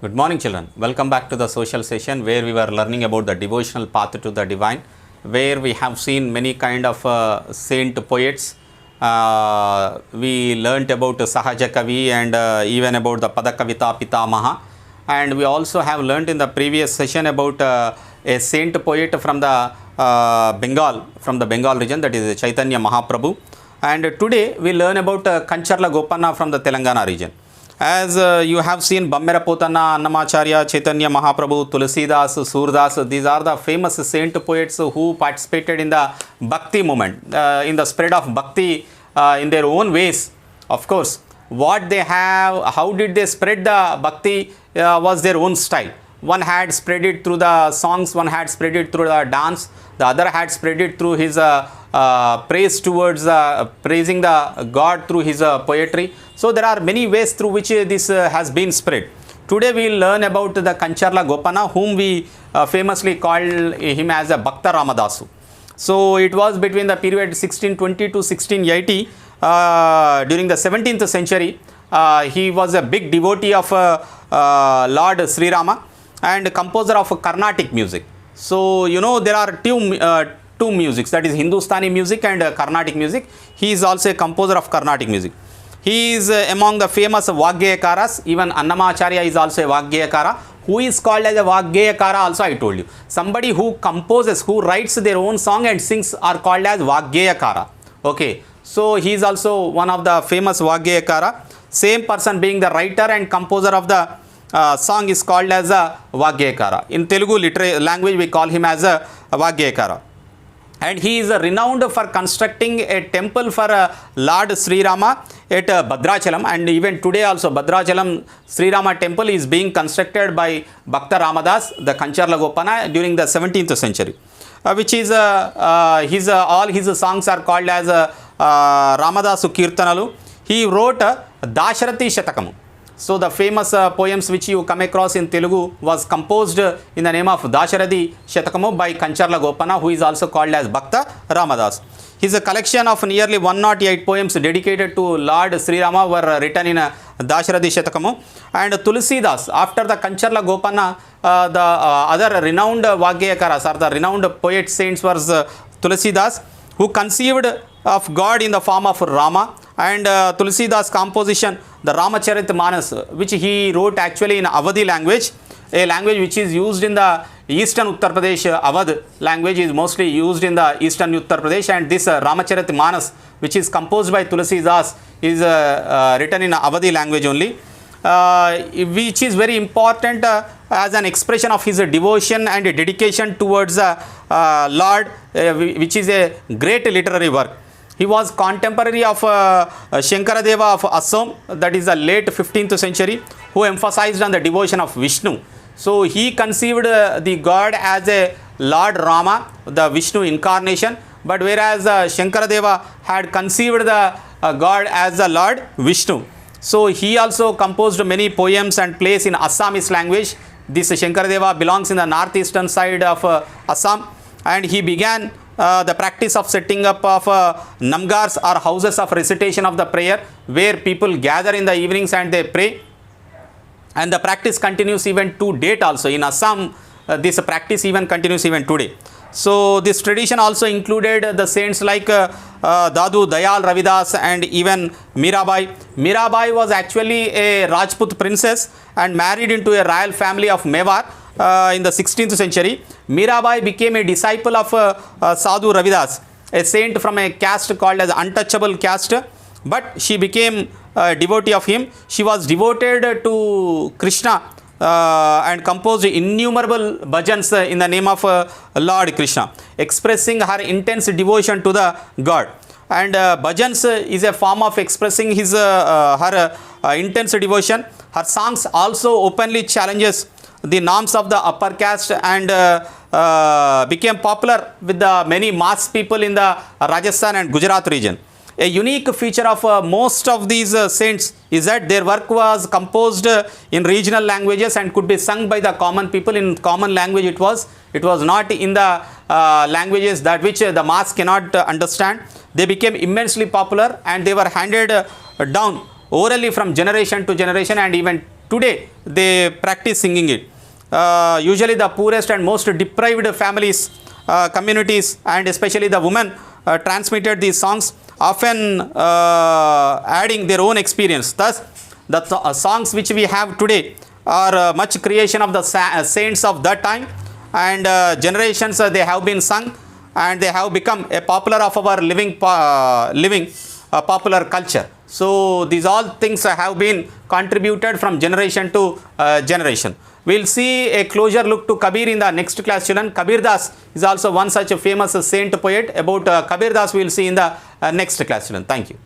Good morning, children. Welcome back to the social session where we were learning about the devotional path to the divine, where we have seen many kind of saint poets. We learnt about Sahaja Kavi and even about the Padakavita Pitamaha. And we also have learnt in the previous session about a saint poet from the Bengal region, that is Chaitanya Mahaprabhu. And today we learn about Kancharla Gopana from the Telangana region. As you have seen Bammera Potana, Annamacharya, Chaitanya Mahaprabhu, Tulsidas, Surdas, these are the famous saint poets who participated in the Bhakti movement, in the spread of Bhakti in their own ways. Of course, what they have, how did they spread the Bhakti was their own style. One had spread it through the songs, one had spread it through the dance, the other had spread it through his praise towards praising the God through his poetry. So there are many ways through which this has been spread. Today we will learn about the Kancharla Gopana, whom we famously call him as a Bhakta Ramadasu. So it was between the period 1620 to 1680. During the 17th century, he was a big devotee of Lord Sri Rama and composer of Carnatic music. So you know there are two musics, that is Hindustani music and Carnatic music. He is also a composer of Carnatic music. He is among the famous Vaggayakaras. Even Annamacharya is also a Vaggayakara. Who is called as a Vaggayakara also I told you. Somebody who composes, who writes their own song and sings are called as Vaggayakara. Okay. So he is also one of the famous Vaggayakara. Same person being the writer and composer of the song is called as a Vaggayakara. In Telugu language we call him as a Vaggayakara. And he is renowned for constructing a temple for Lord Sri Rama at Bhadrachalam, and even today also Bhadrachalam Sri Rama temple is being constructed by Bhakta Ramadas, the Kancharla Gopana, during the 17th century, which is all his songs are called as Ramadasu Kirtanalu. He wrote Dasharati Shatakamu. So the famous poems which you come across in Telugu was composed in the name of Dasharati Shatakamu by Kancharla Gopana, who is also called as Bhakta Ramadas. His collection of nearly 108 poems dedicated to Lord Sri Rama were written in Dasharati Shatakamu. And Tulsidas, after the Kancharla Gopana, the other renowned Vaggayakaras or the renowned poet saints was Tulsidas, who conceived of God in the form of Rama, and Tulsidas' composition, the Ramacharita which he wrote actually in Awadhi language, a language which is used in the eastern Uttar Pradesh. Awadh language is mostly used in the eastern Uttar Pradesh, and this Ramacharita which is composed by Tulsidas is written in Awadhi language only, which is very important as an expression of his devotion and dedication towards Lord, which is a great literary work. He was contemporary of Shankaradeva of Assam, that is the late 15th century, who emphasized on the devotion of Vishnu. So he conceived the God as a Lord Rama, the Vishnu incarnation, but whereas Shankaradeva had conceived the God as the Lord Vishnu. So he also composed many poems and plays in Assamese language. This Shankaradeva belongs in the northeastern side of Assam, and he began the practice of setting up of namgars or houses of recitation of the prayer, where people gather in the evenings and they pray, and the practice continues even to date also. In Assam, this practice even continues even today. So this tradition also included the saints like Dadu Dayal Ravidas and even Mirabai. Mirabai was actually a Rajput princess and married into a royal family of Mewar in the 16th century. Mirabai became a disciple of Sadhu Ravidas, a saint from a caste called as untouchable caste, but she became a devotee of him. She was devoted to Krishna and composed innumerable bhajans in the name of Lord Krishna, expressing her intense devotion to the God. And bhajans is a form of expressing his her intense devotion. Her songs also openly challenges the norms of the upper caste and became popular with the many mass people in the Rajasthan and Gujarat region. A unique feature of most of these saints is that their work was composed in regional languages and could be sung by the common people in common language. It was not in the languages that which the mass cannot understand. They became immensely popular and they were handed down orally from generation to generation, and even today they practice singing it. Usually the poorest and most deprived families, communities, and especially the women transmitted these songs, often adding their own experience. Thus, the songs which we have today are much creation of the saints of that time, and generations they have been sung, and they have become a popular of our living popular culture. So these all things have been contributed from generation to generation. We will see a closer look to Kabir in the next class, children. Kabir Das is also one such a famous saint poet. About Kabir Das we will see in the next class, children. Thank you.